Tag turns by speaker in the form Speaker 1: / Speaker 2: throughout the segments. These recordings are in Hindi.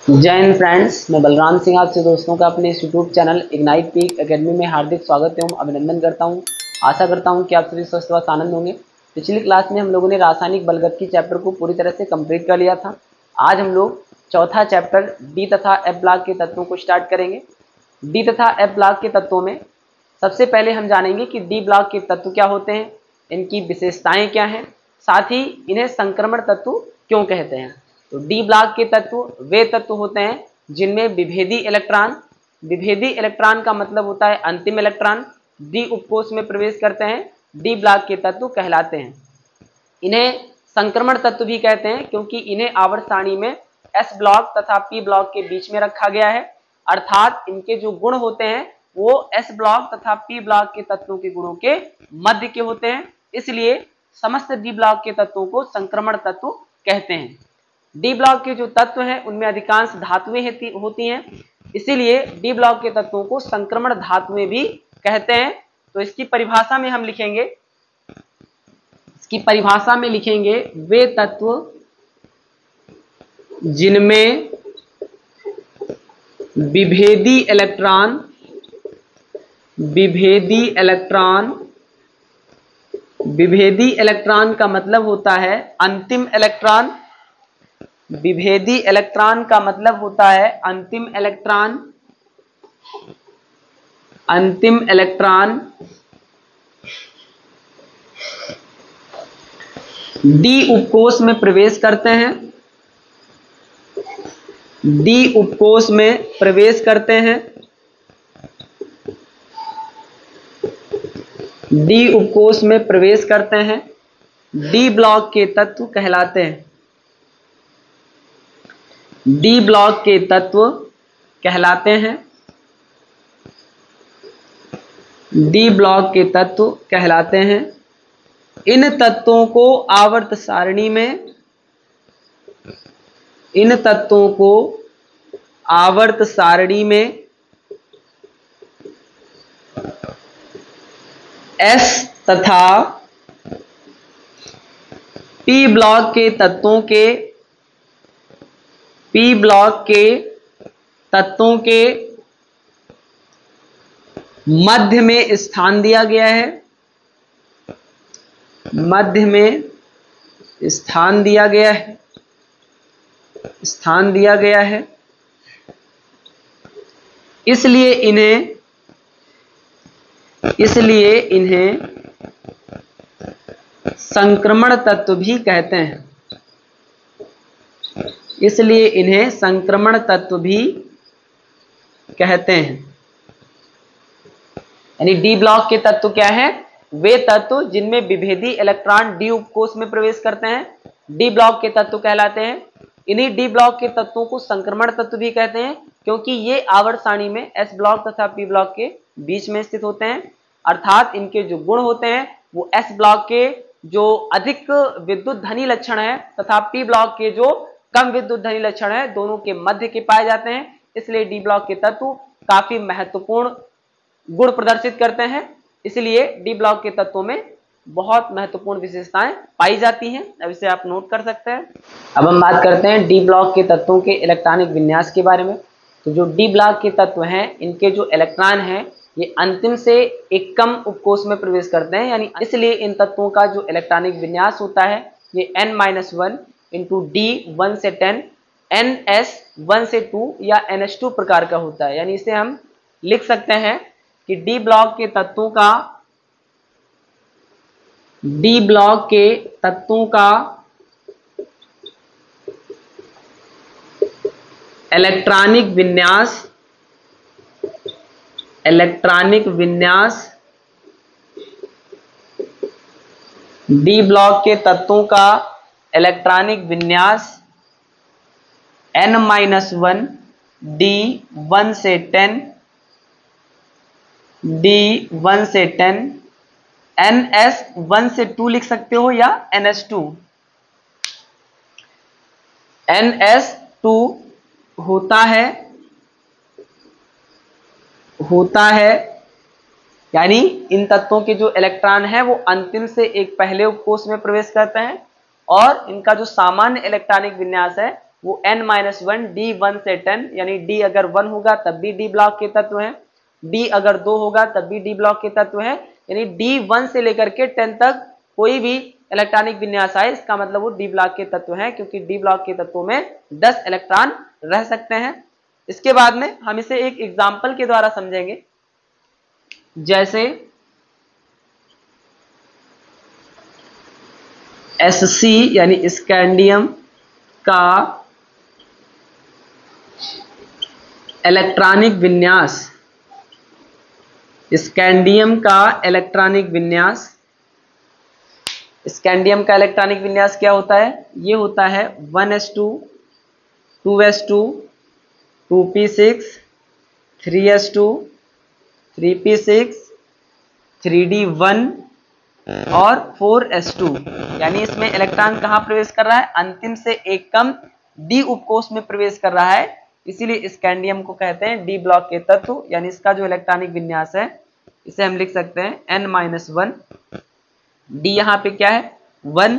Speaker 1: जय हिंद फ्रेंड्स, मैं बलराम सिंह आपसे दोस्तों का अपने इस YouTube channel ignite peak academy में हार्दिक स्वागत एवं अभिनंदन करता हूं। आशा करता हूं कि आप सभी स्वस्थ व आनंद होंगे। पिछली क्लास में हम लोगों ने रासायनिक बलगत चैप्टर को पूरी तरह से कंप्लीट कर लिया था। आज हम लोग चौथा चैप्टर डी तथा एफ ब्लॉक के तत्वों को स्टार्ट करेंगे। डी तथा एफ ब्लॉक के तत्वों में सबसे पहले हम जानेंगे कि डी ब्लॉक के तत्व क्या होते हैं, इनकी विशेषताएं क्या हैं, साथ ही इन्हें संक्रमण तत्व क्यों कहते हैं। तो डी ब्लॉक के तत्व वे तत्व होते हैं जिनमें विभेदी इलेक्ट्रॉन का मतलब होता है अंतिम इलेक्ट्रॉन डी उपकोष में प्रवेश करते हैं, डी ब्लॉक के तत्व कहलाते हैं। इन्हें संक्रमण तत्व भी कहते हैं क्योंकि इन्हें आवर्त सारणी में एस ब्लॉक तथा पी ब्लॉक के बीच में रखा गया है, अर्थात इनके जो गुण होते हैं वो एस ब्लॉक तथा पी ब्लॉक के तत्वों के गुणों के मध्य के होते हैं, इसलिए समस्त डी ब्लॉक के तत्वों को संक्रमण तत्व कहते हैं। डी ब्लॉक के जो तत्व हैं उनमें अधिकांश धातुएं होती हैं, इसीलिए डी ब्लॉक के तत्वों को संक्रमण धातुएं भी कहते हैं। तो इसकी परिभाषा में हम लिखेंगे, वे तत्व जिनमें विभेदी इलेक्ट्रॉन का मतलब होता है अंतिम इलेक्ट्रॉन, विभेदी इलेक्ट्रॉन का मतलब होता है अंतिम इलेक्ट्रॉन डी उपकोष में प्रवेश करते हैं, डी उपकोष में प्रवेश करते हैं, डी उपकोष में प्रवेश करते हैं, डी ब्लॉक के तत्व कहलाते हैं, डी ब्लॉक के तत्व कहलाते हैं, डी ब्लॉक के तत्व कहलाते हैं। इन तत्वों को आवर्त सारणी में एस तथा पी ब्लॉक के तत्वों के मध्य में स्थान दिया गया है, स्थान दिया गया है, इसलिए इन्हें संक्रमण तत्व भी कहते हैं, यानी डी ब्लॉक के तत्व क्या है, वे तत्व जिनमें विभेदी इलेक्ट्रॉन डी उपकोष में प्रवेश करते हैं, डी ब्लॉक के तत्व कहलाते हैं। इन्हीं डी ब्लॉक के तत्वों को संक्रमण तत्व भी कहते हैं क्योंकि ये आवर्त सारणी में एस ब्लॉक तथा पी ब्लॉक के बीच में स्थित होते हैं, अर्थात इनके जो गुण होते हैं वो एस ब्लॉक के जो अधिक विद्युत धनी लक्षण है तथा पी ब्लॉक के जो कम विद्युत धनी लक्षण है दोनों के मध्य के पाए जाते हैं, इसलिए डी ब्लॉक के तत्व काफी महत्वपूर्ण गुण प्रदर्शित करते हैं, इसलिए डी ब्लॉक के तत्वों में बहुत महत्वपूर्ण विशेषताएं पाई जाती हैं। अब इसे आप नोट कर सकते हैं। अब हम बात करते हैं डी ब्लॉक के तत्वों के इलेक्ट्रॉनिक विन्यास के बारे में। तो जो डी ब्लॉक के तत्व हैं इनके जो इलेक्ट्रॉन हैं ये अंतिम से एक कम उपकोष में प्रवेश करते हैं, यानी इसलिए इन तत्वों का जो इलेक्ट्रॉनिक विन्यास होता है ये n-1 इंटू डी 1 से 10 ns 1 से 2 या ns2 प्रकार का होता है। यानी इसे हम लिख सकते हैं कि डी ब्लॉक के तत्वों का इलेक्ट्रॉनिक विन्यास डी ब्लॉक के तत्वों का इलेक्ट्रॉनिक विन्यास n-1 डी 1 से 10 D1 से 10 NS 1 से 2 लिख सकते हो या NS2 NS2 होता है, यानी इन तत्वों के जो इलेक्ट्रॉन है वो अंतिम से एक पहले उपकोष में प्रवेश करते हैं और इनका जो सामान्य इलेक्ट्रॉनिक विन्यास है वो n-1 D1 से 10, यानी D अगर 1 होगा तब भी D ब्लॉक के तत्व हैं, D अगर 2 होगा तब भी D ब्लॉक के तत्व हैं, यानी D1 से लेकर के 10 तक कोई भी इलेक्ट्रॉनिक विन्यास आए इसका मतलब वो D ब्लॉक के तत्व हैं, क्योंकि D ब्लॉक के तत्वों में 10 इलेक्ट्रॉन रह सकते हैं। इसके बाद में हम इसे एक एग्जाम्पल के द्वारा समझेंगे। जैसे Sc यानी स्कैंडियम का इलेक्ट्रॉनिक विन्यास, स्कैंडियम का इलेक्ट्रॉनिक विन्यास, स्कैंडियम का इलेक्ट्रॉनिक विन्यास क्या होता है? ये होता है 1s2 2s2 2p6 3s2 3p6 3d1 और 4s2, यानी इसमें इलेक्ट्रॉन कहाँ प्रवेश कर रहा है? अंतिम से एक कम डी उपकोष में प्रवेश कर रहा है, इसीलिए स्कैंडियम को कहते हैं डी ब्लॉक के तत्व। यानी इसका जो इलेक्ट्रॉनिक विन्यास है इसे हम लिख सकते हैं n-1, डी यहाँ पे क्या है 1,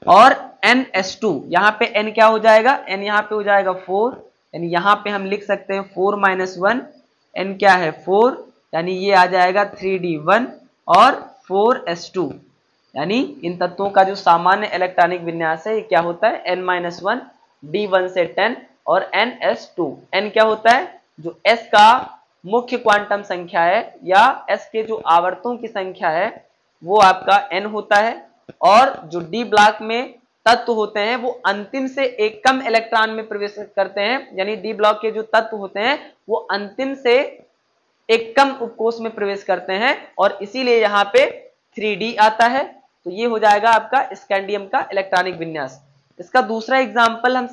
Speaker 1: और ns2 यहाँ पे n क्या हो जाएगा? n यहाँ पे हो जाएगा 4, यानी यहाँ पे हम लिख सकते हैं 4 - 1, n क्या है 4, यानी ये आ जाएगा 3d1 और 4s2, यानी इन तत्वों का जो सामान्य इलेक्ट्रॉनिक विन्यास है ये क्या होता है? n-1 D1 से 10 और ns2। n क्या होता है? जो s का मुख्य क्वांटम संख्या है या s के जो आवर्तों की संख्या है वो आपका n होता है, और जो D ब्लॉक में तत्व होते हैं वो अंतिम से एक कम इलेक्ट्रॉन में प्रवेश करते हैं, यानी D ब्लॉक के जो तत्व होते हैं वो अंतिम से एक कम उपकोष में प्रवेश करते हैं, और इसीलिए यहाँ पे 3D आता है। तो ये हो जाएगा आपका स्कैंडियम का इलेक्ट्रॉनिक विन्यास। इसका दूसरा एग्जाम्पल हम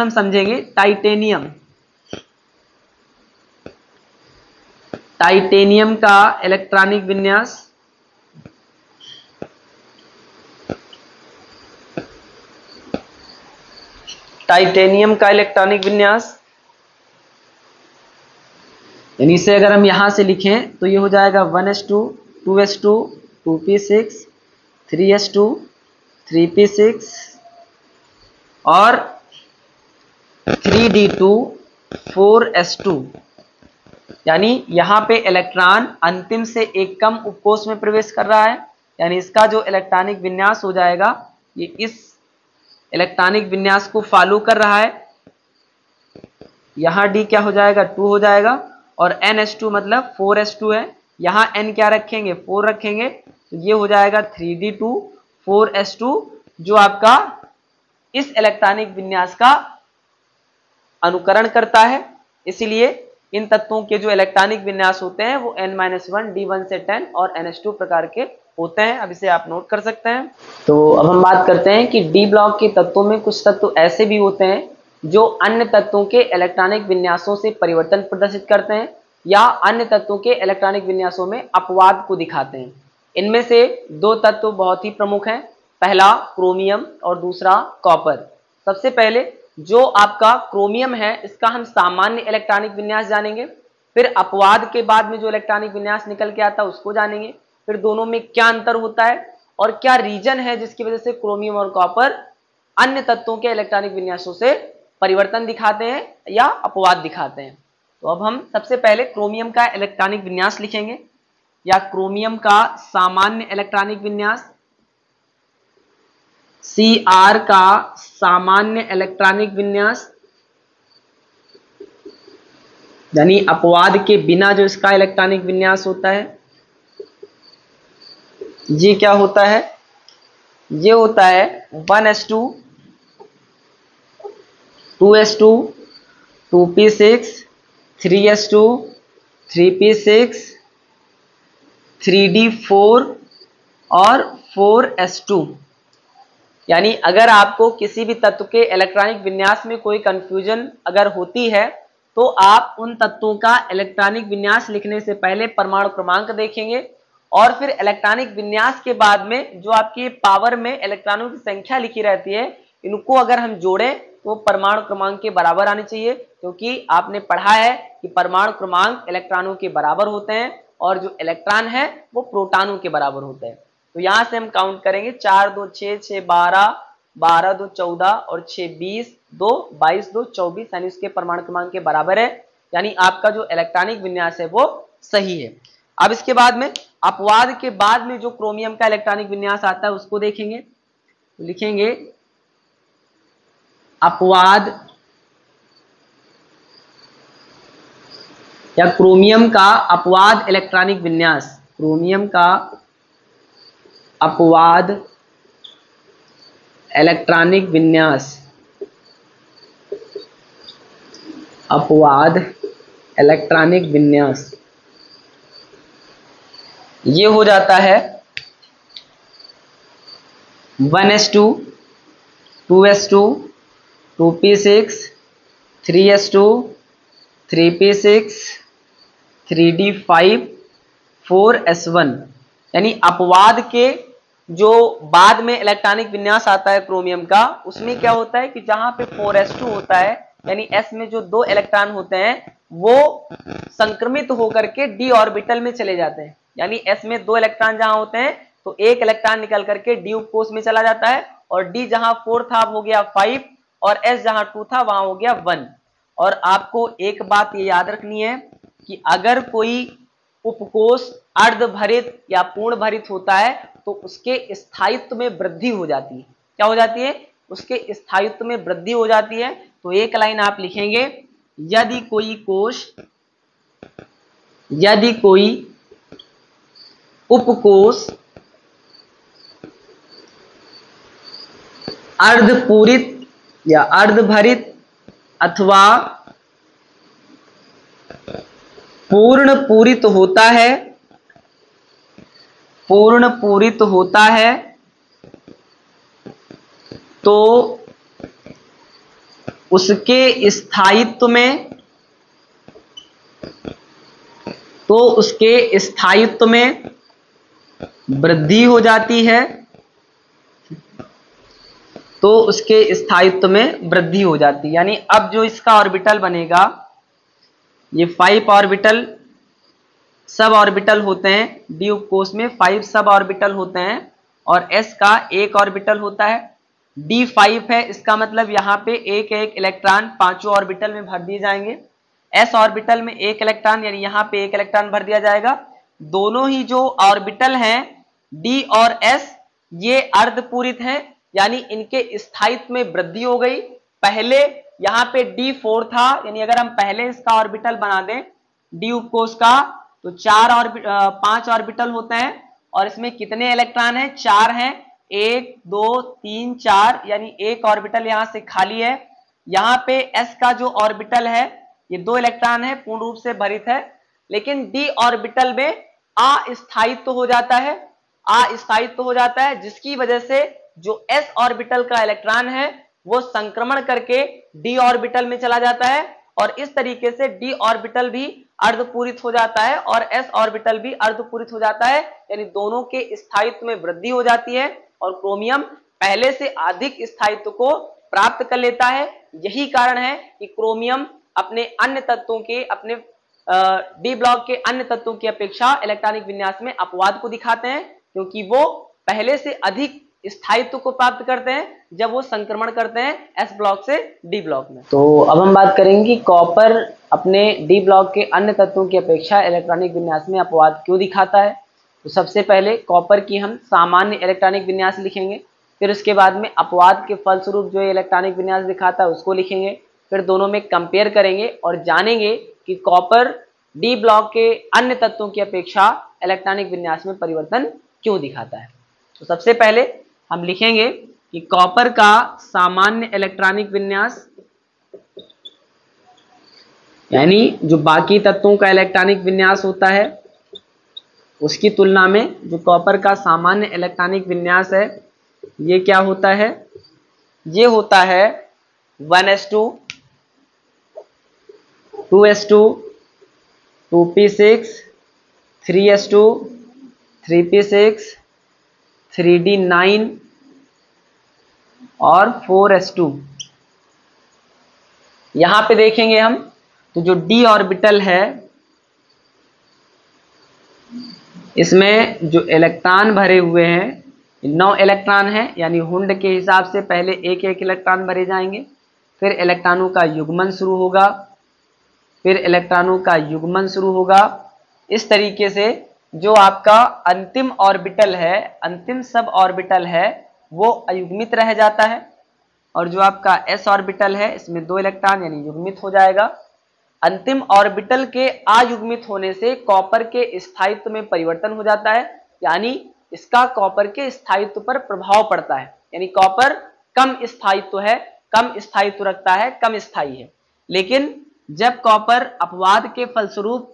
Speaker 1: समझेंगे टाइटेनियम। टाइटेनियम का इलेक्ट्रॉनिक विन्यास, टाइटेनियम का इलेक्ट्रॉनिक विन्यास, यानी इसे अगर हम यहां से लिखें तो ये हो जाएगा 1s2 2s2 2p6 3s2 3p6 और 3d2 4s2, यानी यहाँ पे इलेक्ट्रॉन अंतिम से एक कम उपकोष में प्रवेश कर रहा है, यानी इसका जो इलेक्ट्रॉनिक विन्यास हो जाएगा ये इस इलेक्ट्रॉनिक विन्यास को फॉलो कर रहा है। यहाँ D क्या हो जाएगा 2 हो जाएगा, और ns2 मतलब 4s2 है, यहाँ n क्या रखेंगे 4 रखेंगे, तो ये हो जाएगा 3d2 4s2, जो आपका इस इलेक्ट्रॉनिक विन्यास का अनुकरण करता है। इसीलिए इन तत्वों के जो इलेक्ट्रॉनिक विन्यास होते हैं वो n-1 D1 से 10 और ns2 प्रकार के होते हैं। अब इसे आप नोट कर सकते हैं। तो अब हम बात करते हैं कि D ब्लॉक के तत्वों में कुछ तत्व ऐसे भी होते हैं जो अन्य तत्वों के इलेक्ट्रॉनिक विन्यासों से परिवर्तन प्रदर्शित करते हैं या अन्य तत्वों के इलेक्ट्रॉनिक विन्यासों में अपवाद को दिखाते हैं। इनमें से दो तत्व बहुत ही प्रमुख हैं, पहला क्रोमियम और दूसरा कॉपर। सबसे पहले जो आपका क्रोमियम है इसका हम सामान्य इलेक्ट्रॉनिक विन्यास जानेंगे, फिर अपवाद के बाद में जो इलेक्ट्रॉनिक विन्यास निकल के आता है उसको जानेंगे, फिर दोनों में क्या अंतर होता है और क्या रीजन है जिसकी वजह से क्रोमियम और कॉपर अन्य तत्वों के इलेक्ट्रॉनिक विन्यासों से परिवर्तन दिखाते हैं या अपवाद दिखाते हैं। तो अब हम सबसे पहले क्रोमियम का इलेक्ट्रॉनिक विन्यास लिखेंगे या क्रोमियम का सामान्य इलेक्ट्रॉनिक विन्यास। Cr का सामान्य इलेक्ट्रॉनिक विन्यास, यानी अपवाद के बिना जो इसका इलेक्ट्रॉनिक विन्यास होता है, ये क्या होता है? ये होता है 1s2 2s2 2p6 3s2 3p6 3d4 और 4s2। यानी अगर आपको किसी भी तत्व के इलेक्ट्रॉनिक विन्यास में कोई कंफ्यूजन अगर होती है तो आप उन तत्वों का इलेक्ट्रॉनिक विन्यास लिखने से पहले परमाणु क्रमांक देखेंगे और फिर इलेक्ट्रॉनिक विन्यास के बाद में जो आपकी पावर में इलेक्ट्रॉनों की संख्या लिखी रहती है इनको अगर हम जोड़ें तो परमाणु क्रमांक के बराबर आने चाहिए, क्योंकि आपने पढ़ा है कि परमाणु क्रमांक इलेक्ट्रॉनों के बराबर होते हैं और जो इलेक्ट्रॉन है वो प्रोटॉनों के बराबर होते हैं। तो यहां से हम काउंट करेंगे 4 2 6 6 12, 12 2 14 और 6 20, 2 22 2 24, यानी इसके परमाणु क्रमांक के बराबर है, यानी आपका जो इलेक्ट्रॉनिक विन्यास है वो सही है। अब इसके बाद में अपवाद के बाद में जो क्रोमियम का इलेक्ट्रॉनिक विन्यास आता है उसको देखेंगे। तो लिखेंगे अपवाद या क्रोमियम का अपवाद इलेक्ट्रॉनिक विन्यास, क्रोमियम का अपवाद इलेक्ट्रॉनिक विन्यास, अपवाद इलेक्ट्रॉनिक विन्यास ये हो जाता है 1s2 2s2 2p6 3s2 3p6 3d5 4s1, यानी अपवाद के जो बाद में इलेक्ट्रॉनिक विन्यास आता है क्रोमियम का, उसमें क्या होता है कि जहां पे 4s2 होता है, यानी s में जो 2 इलेक्ट्रॉन होते हैं वो संक्रमित होकर के d ऑर्बिटल में चले जाते हैं, यानी s में 2 इलेक्ट्रॉन जहां होते हैं तो एक इलेक्ट्रॉन निकल करके d उपकोष में चला जाता है, और d जहां 4 था हो गया 5, और s जहां 2 था वहां हो गया 1। और आपको एक बात ये याद रखनी है कि अगर कोई उपकोष अर्धभरित या पूर्ण भरित होता है तो उसके स्थायित्व में वृद्धि हो जाती है। क्या हो जाती है? उसके स्थायित्व में वृद्धि हो जाती है। तो एक लाइन आप लिखेंगे, यदि कोई उपकोष अर्धपूरित या अर्धभरित अथवा पूर्ण पूरित होता है तो उसके स्थायित्व में वृद्धि हो जाती है, यानी अब जो इसका ऑर्बिटल बनेगा, ये 5 ऑर्बिटल सब ऑर्बिटल होते हैं, डी उपकोष में 5 सब ऑर्बिटल होते हैं और s का एक ऑर्बिटल होता है। d5 है, इसका मतलब यहाँ पे एक एक इलेक्ट्रॉन पांचों ऑर्बिटल में भर दिए जाएंगे। s ऑर्बिटल में एक इलेक्ट्रॉन, यानी यहाँ पे एक इलेक्ट्रॉन भर दिया जाएगा। दोनों ही जो ऑर्बिटल हैं d और s ये अर्धपूरित हैं, यानी इनके स्थायित्व में वृद्धि हो गई। पहले यहाँ पे d4 था, यानी अगर हम पहले इसका ऑर्बिटल बना दें d उपकोष का तो 5 ऑर्बिटल होते हैं और इसमें कितने इलेक्ट्रॉन हैं? 4 हैं, 1 2 3 4, यानी एक ऑर्बिटल यहाँ से खाली है। यहाँ पे s का जो ऑर्बिटल है ये 2 इलेक्ट्रॉन है, पूर्ण रूप से भरित है, लेकिन d ऑर्बिटल में अस्थायित्व हो जाता है, जिसकी वजह से जो s ऑर्बिटल का इलेक्ट्रॉन है वो संक्रमण करके d ऑर्बिटल में चला जाता है, और इस तरीके से d ऑर्बिटल भी अर्धपूरित हो जाता है और s ऑर्बिटल भी अर्धपूरित हो जाता है, यानी दोनों के स्थायित्व में वृद्धि हो जाती है और क्रोमियम पहले से अधिक स्थायित्व को प्राप्त कर लेता है। यही कारण है कि क्रोमियम अपने अन्य तत्वों के, अपने डी ब्लॉक के अन्य तत्वों की अपेक्षा इलेक्ट्रॉनिक विन्यास में अपवाद को दिखाते हैं, क्योंकि वो पहले से अधिक स्थायित्व को प्राप्त करते हैं जब वो संक्रमण करते हैं एस ब्लॉक से डी ब्लॉक में। तो अब हम बात करेंगे कि कॉपर अपने डी ब्लॉक के अन्य तत्वों की अपेक्षा इलेक्ट्रॉनिक विन्यास में अपवाद क्यों दिखाता है। तो सबसे पहले कॉपर की हम सामान्य इलेक्ट्रॉनिक विन्यास लिखेंगे, फिर उसके बाद में अपवाद के फलस्वरूप जो इलेक्ट्रॉनिक विन्यास दिखाता है उसको लिखेंगे, फिर दोनों में कंपेयर करेंगे और जानेंगे कि कॉपर डी ब्लॉक के अन्य तत्वों की अपेक्षा इलेक्ट्रॉनिक विन्यास में परिवर्तन क्यों दिखाता है। तो सबसे पहले हम लिखेंगे कि कॉपर का सामान्य इलेक्ट्रॉनिक विन्यास, यानी जो बाकी तत्वों का इलेक्ट्रॉनिक विन्यास होता है उसकी तुलना में जो कॉपर का सामान्य इलेक्ट्रॉनिक विन्यास है ये क्या होता है? ये होता है 1s2 2s2 2p6 3s2 3p6 3d9 और 4s2। यहां पे देखेंगे हम तो जो d ऑर्बिटल है इसमें जो इलेक्ट्रॉन भरे हुए हैं 9 इलेक्ट्रॉन है, यानी हुंड के हिसाब से पहले एक एक इलेक्ट्रॉन भरे जाएंगे, फिर इलेक्ट्रॉनों का युग्मन शुरू होगा, फिर इलेक्ट्रॉनों का युग्मन शुरू होगा। इस तरीके से जो आपका अंतिम ऑर्बिटल है, अंतिम सब ऑर्बिटल है, वो अयुग्मित रह जाता है। और जो आपका एस ऑर्बिटल है, इसमें 2 इलेक्ट्रॉन यानी युग्मित हो जाएगा। अंतिम ऑर्बिटल के अयुग्मित होने से कॉपर के स्थायित्व में परिवर्तन हो जाता है, यानी इसका कॉपर के स्थायित्व पर प्रभाव पड़ता है, यानी कॉपर कम स्थायित्व है, कम स्थायित्व रखता है, कम स्थायी है। लेकिन जब कॉपर अपवाद के फलस्वरूप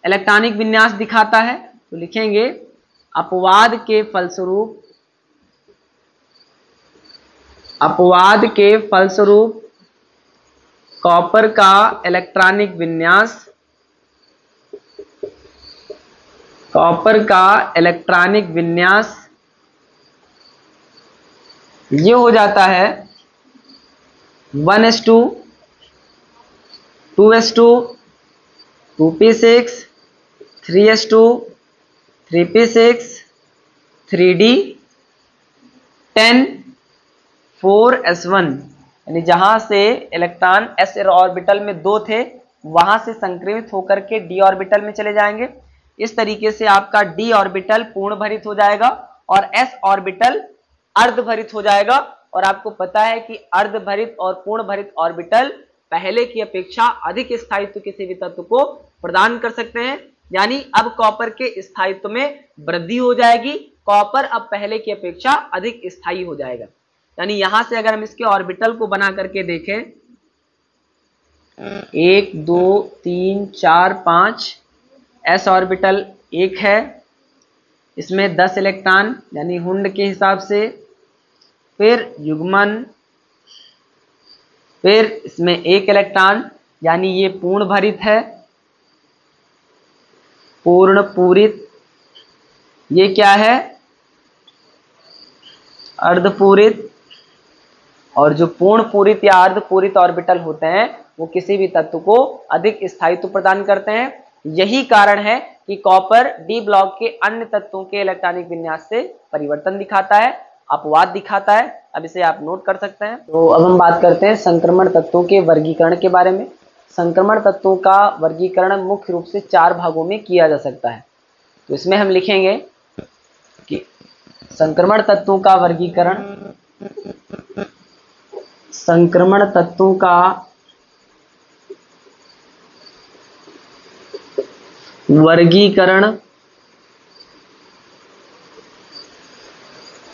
Speaker 1: इलेक्ट्रॉनिक विन्यास दिखाता है तो लिखेंगे अपवाद के फलस्वरूप, अपवाद के फलस्वरूप कॉपर का इलेक्ट्रॉनिक विन्यास, कॉपर का इलेक्ट्रॉनिक विन्यास ये हो जाता है 1s2, 2s2, 2p6, 3s2, 3p6, 3d10, 4s1, यानी जहां से इलेक्ट्रॉन एस ऑर्बिटल में 2 थे वहां से संक्रमित होकर के डी ऑर्बिटल में चले जाएंगे। इस तरीके से आपका डी ऑर्बिटल पूर्ण भरित हो जाएगा और एस ऑर्बिटल अर्धभरित हो जाएगा। और आपको पता है कि अर्धभरित और पूर्ण भरित ऑर्बिटल पहले की अपेक्षा अधिक स्थायित्व किसी भी तत्व को प्रदान कर सकते हैं, यानी अब कॉपर के स्थायित्व में वृद्धि हो जाएगी। कॉपर अब पहले की अपेक्षा अधिक स्थायी हो जाएगा। यानी यहां से अगर हम इसके ऑर्बिटल को बना करके देखें 1 2 3 4 5, एस ऑर्बिटल 1 है, इसमें 10 इलेक्ट्रॉन यानी हुंड के हिसाब से, फिर युग्मन, फिर इसमें 1 इलेक्ट्रॉन यानी ये पूर्ण भरित है, पूर्ण पूरित, ये क्या है अर्धपूरित। और जो पूर्ण पूरित या अर्धपूरित ऑर्बिटल होते हैं वो किसी भी तत्व को अधिक स्थायित्व प्रदान करते हैं। यही कारण है कि कॉपर डी ब्लॉक के अन्य तत्वों के इलेक्ट्रॉनिक विन्यास से परिवर्तन दिखाता है, अपवाद दिखाता है। अब इसे आप नोट कर सकते हैं। तो अब हम बात करते हैं संक्रमण तत्वों के वर्गीकरण के बारे में। संक्रमण तत्वों का वर्गीकरण मुख्य रूप से 4 भागों में किया जा सकता है। तो इसमें हम लिखेंगे कि संक्रमण तत्वों का वर्गीकरण, संक्रमण तत्वों का वर्गीकरण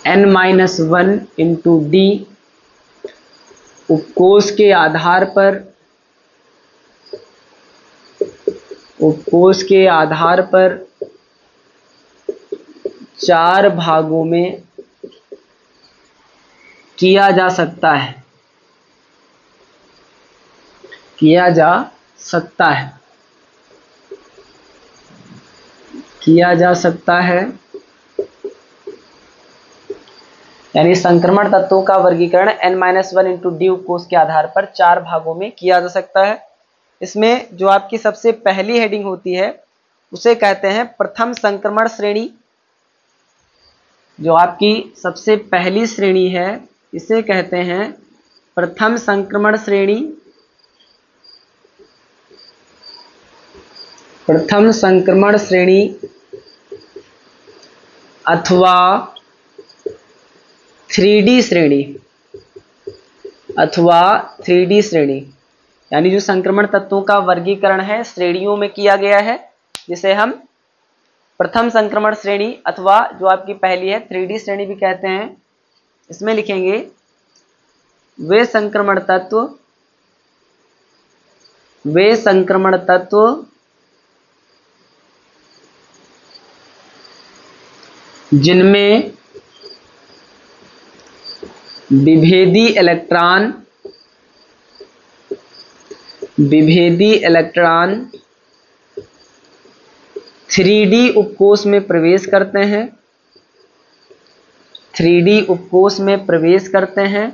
Speaker 1: n-1 इंटू डी उपकोष के आधार पर, उपकोष के आधार पर 4 भागों में किया जा सकता है, किया जा सकता है, किया जा सकता है। यानी संक्रमण तत्वों का वर्गीकरण n-1 इंटू डी उपकोष के आधार पर 4 भागों में किया जा सकता है। इसमें जो आपकी सबसे पहली हेडिंग होती है उसे कहते हैं प्रथम संक्रमण श्रेणी। जो आपकी सबसे पहली श्रेणी है इसे कहते हैं प्रथम संक्रमण श्रेणी, प्रथम संक्रमण श्रेणी अथवा 3D श्रेणी, अथवा 3D श्रेणी। यानी जो संक्रमण तत्वों का वर्गीकरण है श्रेणियों में किया गया है, जिसे हम प्रथम संक्रमण श्रेणी अथवा जो आपकी पहली है 3D श्रेणी भी कहते हैं। इसमें लिखेंगे वे संक्रमण तत्व, वे संक्रमण तत्व जिनमें विभेदी इलेक्ट्रॉन, विभेदी इलेक्ट्रॉन 3D उपकोष में प्रवेश करते हैं, 3D उपकोष में प्रवेश करते हैं,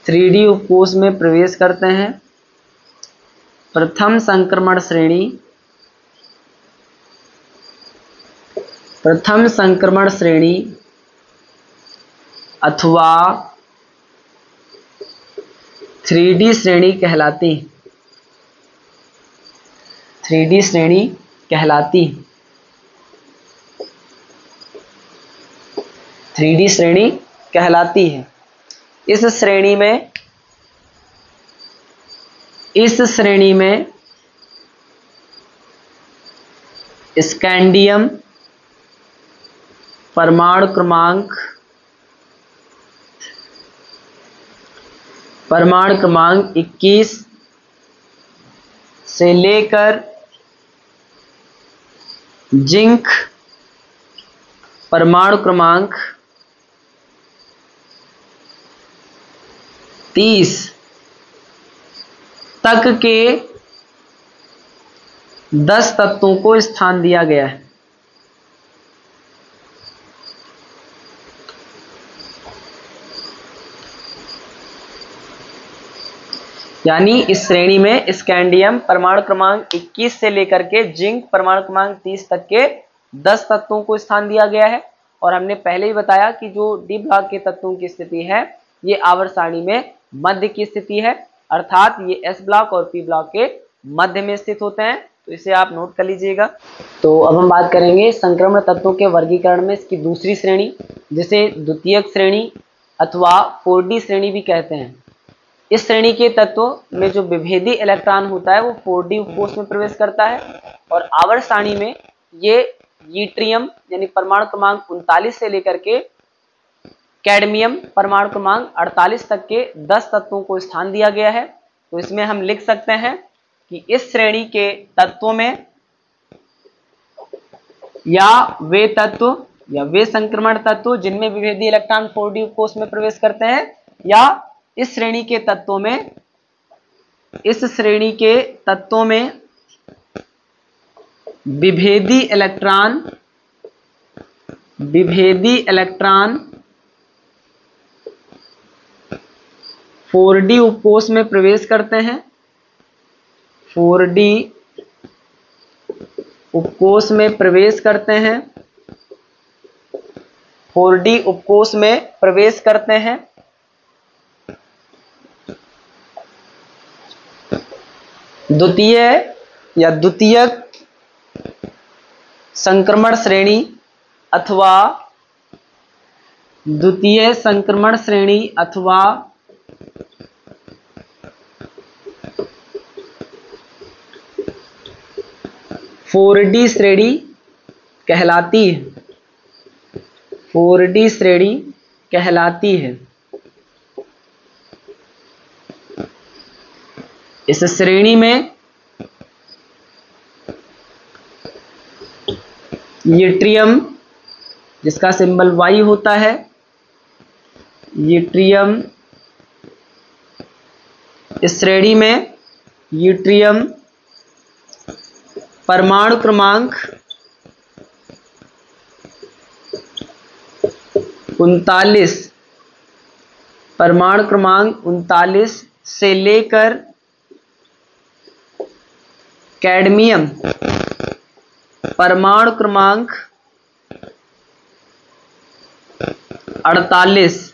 Speaker 1: 3D उपकोष में प्रवेश करते हैं। प्रथम संक्रमण श्रेणी, प्रथम संक्रमण श्रेणी अथवा 3D श्रेणी कहलाती है। 3D श्रेणी कहलाती है। 3D श्रेणी कहलाती है। इस श्रेणी में स्कैंडियम परमाणु क्रमांक 21 से लेकर जिंक परमाणु क्रमांक 30 तक के 10 तत्वों को स्थान दिया गया है। यानी इस श्रेणी में स्कैंडियम परमाणु क्रमांक 21 से लेकर के जिंक परमाणु क्रमांक 30 तक के 10 तत्वों को स्थान दिया गया है। और हमने पहले ही बताया कि जो डी ब्लॉक के तत्वों की स्थिति है ये आवर्त सारणी में मध्य की स्थिति है, अर्थात ये एस ब्लॉक और पी ब्लॉक के मध्य में स्थित होते हैं। तो इसे आप नोट कर लीजिएगा। तो अब हम बात करेंगे संक्रमण तत्वों के वर्गीकरण में इसकी दूसरी श्रेणी, जिसे द्वितीयक श्रेणी अथवा 4D श्रेणी भी कहते हैं। इस श्रेणी के तत्वों में जो विभेदी इलेक्ट्रॉन होता है वो 4D उपकोष में प्रवेश करता है और आवर्त सारणी में ये यूट्रियम यानी परमाणु क्रमांक 39 से लेकर के कैडमियम परमाणु क्रमांक 48 तक के 10 तत्वों को स्थान दिया गया है। तो इसमें हम लिख सकते हैं कि इस श्रेणी के तत्वों में या वे संक्रमण तत्व जिनमें विभेदी इलेक्ट्रॉन 4D उपकोष में प्रवेश करते हैं, या इस श्रेणी के तत्वों में विभेदी इलेक्ट्रॉन 4D उपकोष में प्रवेश करते हैं। 4D उपकोष में प्रवेश करते हैं। 4D उपकोष में प्रवेश करते हैं। द्वितीयक संक्रमण श्रेणी अथवा द्वितीय संक्रमण श्रेणी अथवा 4D श्रेणी कहलाती है। 4D श्रेणी कहलाती है। इस श्रेणी में यूट्रियम जिसका सिंबल Y होता है, यूट्रियम, इस श्रेणी में यूट्रियम परमाणु क्रमांक 39 से लेकर कैडमियम परमाणु क्रमांक 48,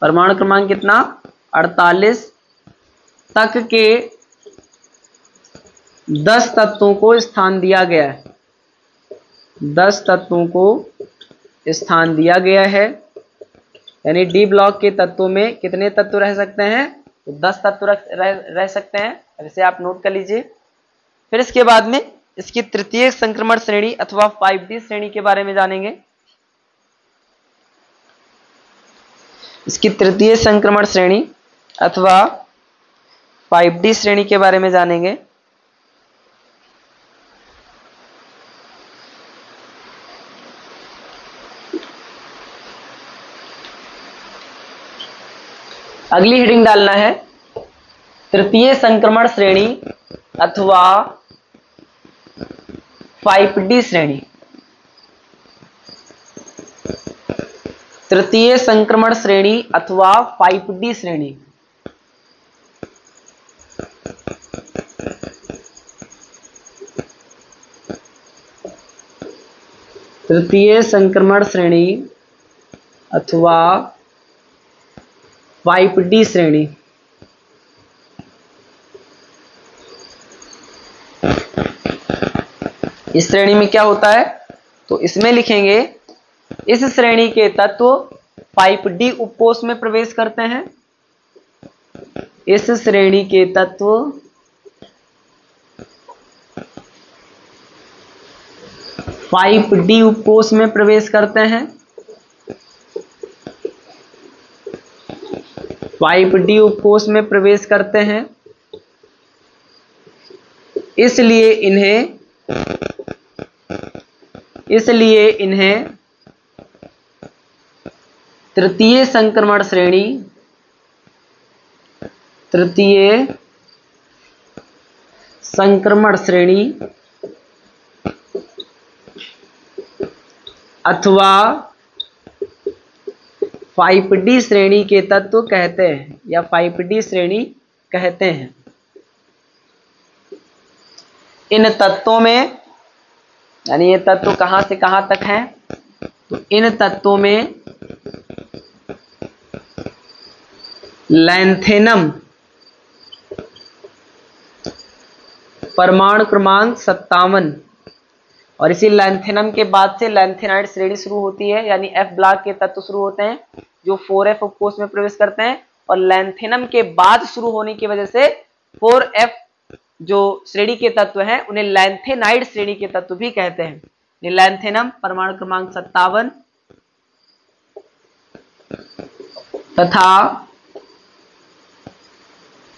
Speaker 1: परमाणु क्रमांक कितना 48 तक के 10 तत्वों को स्थान दिया गया है। 10 तत्वों को स्थान दिया गया है। यानी डी ब्लॉक के तत्वों में कितने तत्व रह सकते हैं? तो 10 तत्व रह सकते हैं। इसे आप नोट कर लीजिए। फिर इसके बाद में इसकी तृतीय संक्रमण श्रेणी अथवा 5D श्रेणी के बारे में जानेंगे। इसकी तृतीय संक्रमण श्रेणी अथवा 5D श्रेणी के बारे में जानेंगे। अगली हेडिंग डालना है तृतीय संक्रमण श्रेणी अथवा 5D श्रेणी। तृतीय संक्रमण श्रेणी अथवा 5D श्रेणी। तृतीय संक्रमण श्रेणी अथवा 5D श्रेणी। इस श्रेणी में क्या होता है, तो इसमें लिखेंगे इस श्रेणी के तत्व 5D उपकोष में प्रवेश करते हैं। इस श्रेणी के तत्व 5D उपकोष में प्रवेश करते हैं। 5D उपकोष में प्रवेश करते हैं, इसलिए इन्हें तृतीय संक्रमण श्रेणी अथवा 5D श्रेणी के तत्व कहते हैं, या 5D श्रेणी कहते हैं। इन तत्वों में, यानी ये तत्व कहां से कहां तक हैं, तो इन तत्वों में लैंथेनम परमाणु क्रमांक 57, और इसी लैंथेनम के बाद से लैंथेनाइड श्रेणी शुरू होती है, यानी F ब्लॉक के तत्व शुरू होते हैं जो 4F उपकोष में प्रवेश करते हैं, और लैंथेनम के बाद शुरू होने की वजह से 4F जो श्रेणी के तत्व हैं उन्हें लैंथेनाइड श्रेणी के तत्व भी कहते हैं। लैंथेनम परमाणु क्रमांक 57 तथा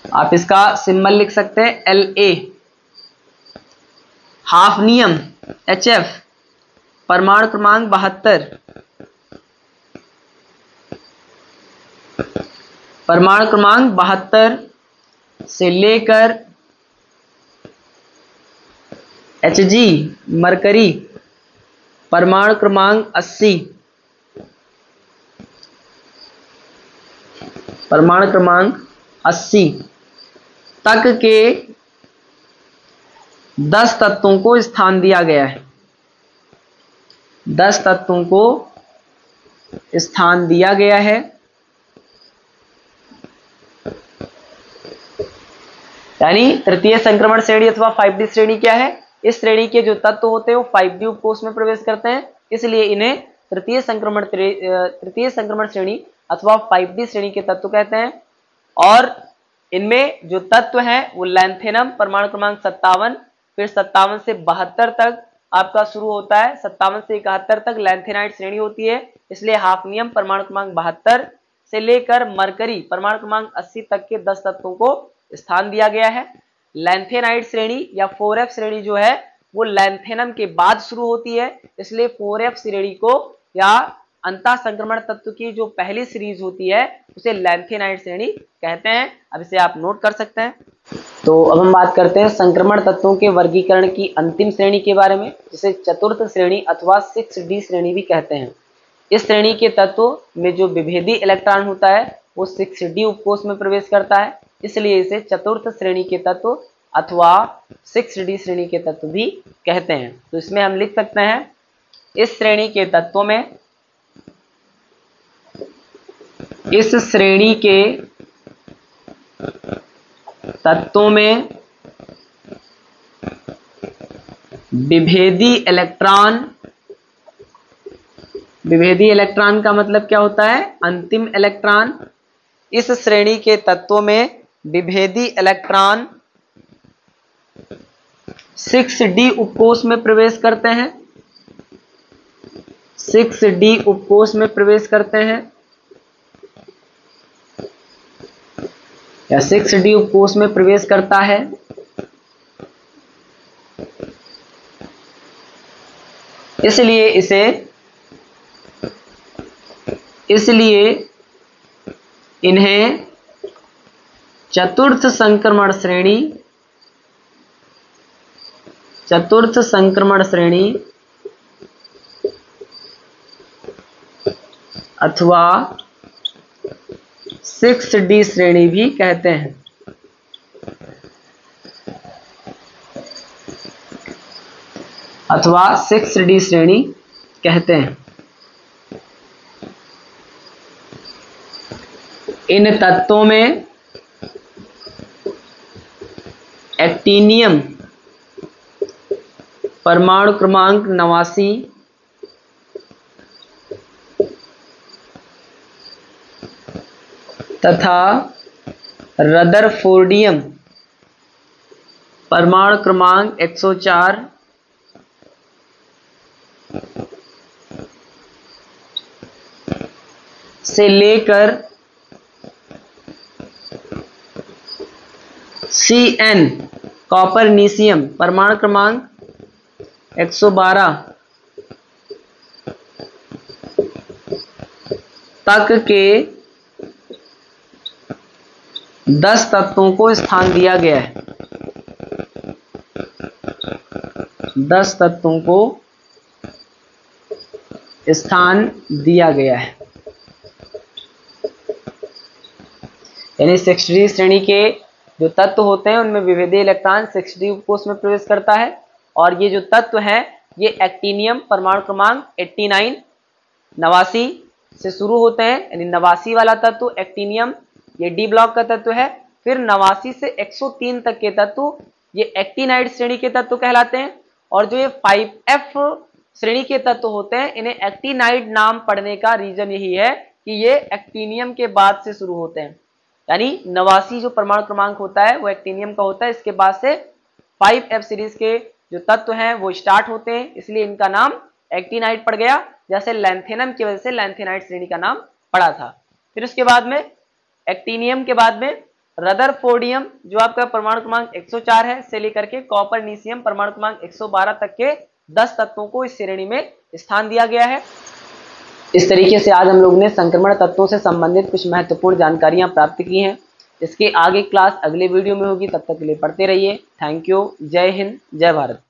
Speaker 1: आप इसका सिंबल लिख सकते हैं La। हाफनियम HF परमाणु क्रमांक 72, परमाणु क्रमांक 72 से लेकर Hg मरकरी परमाणु क्रमांक 80, परमाणु क्रमांक 80 तक के 10 तत्वों को स्थान दिया गया है। 10 तत्वों को स्थान दिया गया है। यानी तृतीय संक्रमण श्रेणी अथवा 5D श्रेणी क्या है, इस श्रेणी के जो तत्व होते हैं वो 5D उपकोष में प्रवेश करते हैं, इसलिए इन्हें तृतीय संक्रमण श्रेणी अथवा 5D श्रेणी के तत्व कहते हैं। और इनमें जो तत्व हैं वो लैंथेनम परमाणु क्रमांक 57, फिर 57 से 72 तक आपका शुरू होता है, 57 से 71 तक लैंथेनाइड श्रेणी होती है, इसलिए हाफनियम परमाणु क्रमांक 72 से लेकर मरकरी परमाणु क्रमांक 80 तक के 10 तत्वों को स्थान दिया गया है। लैंथेनाइड श्रेणी या 4F श्रेणी जो है वो लैंथेनम के बाद शुरू होती है, इसलिए 4F श्रेणी को या अंतः संक्रमण तत्व की जो पहली सीरीज होती है उसे लैंथेनाइड श्रेणी कहते हैं। अब इसे आप नोट कर सकते हैं। तो अब हम बात करते हैं संक्रमण तत्वों के वर्गीकरण की अंतिम श्रेणी के बारे में, जिसे चतुर्थ श्रेणी अथवा 6D श्रेणी भी कहते हैं। इस श्रेणी के तत्व में जो विभेदी इलेक्ट्रॉन होता है वो 6D उपकोष में प्रवेश करता है, इसलिए इसे चतुर्थ श्रेणी के तत्व अथवा 6D श्रेणी के तत्व भी कहते हैं। तो इसमें हम लिख सकते हैं इस श्रेणी के तत्वों में, इस श्रेणी के तत्वों में विभेदी इलेक्ट्रॉन का मतलब क्या होता है, अंतिम इलेक्ट्रॉन। इस श्रेणी के तत्वों में विभेदी इलेक्ट्रॉन 6D उपकोष में प्रवेश करते हैं, 6D उपकोष में प्रवेश करते हैं या 6D उपकोष में प्रवेश करता है। इसलिए इन्हें चतुर्थ संक्रमण श्रेणी अथवा 6D श्रेणी भी कहते हैं। अथवा 6D श्रेणी कहते हैं। इन तत्वों में एक्टिनियम परमाणु क्रमांक 89 तथा रदरफोर्डियम परमाणु क्रमांक 104 से लेकर Cn कॉपरनीशियम परमाणु क्रमांक 112 तक के 10 तत्वों को स्थान दिया गया है। 10 तत्वों को स्थान दिया गया है, यानी 6D श्रेणी के जो तत्व होते हैं उनमें विभेदीय इलेक्ट्रॉन 6D उपकोष में प्रवेश करता है। और ये जो तत्व हैं ये एक्टिनियम परमाणु क्रमांक 89 89 से शुरू होते हैं, यानी 89 वाला तत्व एक्टिनियम ये डी ब्लॉक का तत्व है। फिर 89 से 103 तक के तत्व ये एक्टिनाइड श्रेणी के तत्व कहलाते हैं। और जो ये 5F श्रेणी के तत्व होते हैं इन्हें एक्टिनाइड नाम पड़ने का रीजन यही है कि ये एक्टिनियम के बाद से शुरू होते हैं, यानी 89 जो परमाणु क्रमांक होता है वो एक्टिनियम का होता है। इसके बाद से 5F सीरीज के जो तत्व हैं वो स्टार्ट होते हैं, इसलिए इनका नाम एक्टिनाइड पड़ गया, जैसे लैंथेनम की वजह से लैंथेनाइड श्रेणी का नाम पड़ा था। फिर उसके बाद में एक्टिनियम के बाद में रदरफोर्डियम जो आपका परमाणु क्रमांक 104 है से लेकर के कॉपरनीशियम परमाणु क्रमांक 112 तक के 10 तत्वों को इस श्रेणी में स्थान दिया गया है। इस तरीके से आज हम लोग ने संक्रमण तत्वों से संबंधित कुछ महत्वपूर्ण जानकारियां प्राप्त की हैं। इसके आगे क्लास अगले वीडियो में होगी, तब तक के लिए पढ़ते रहिए। Thank you. जय हिंद, जय भारत।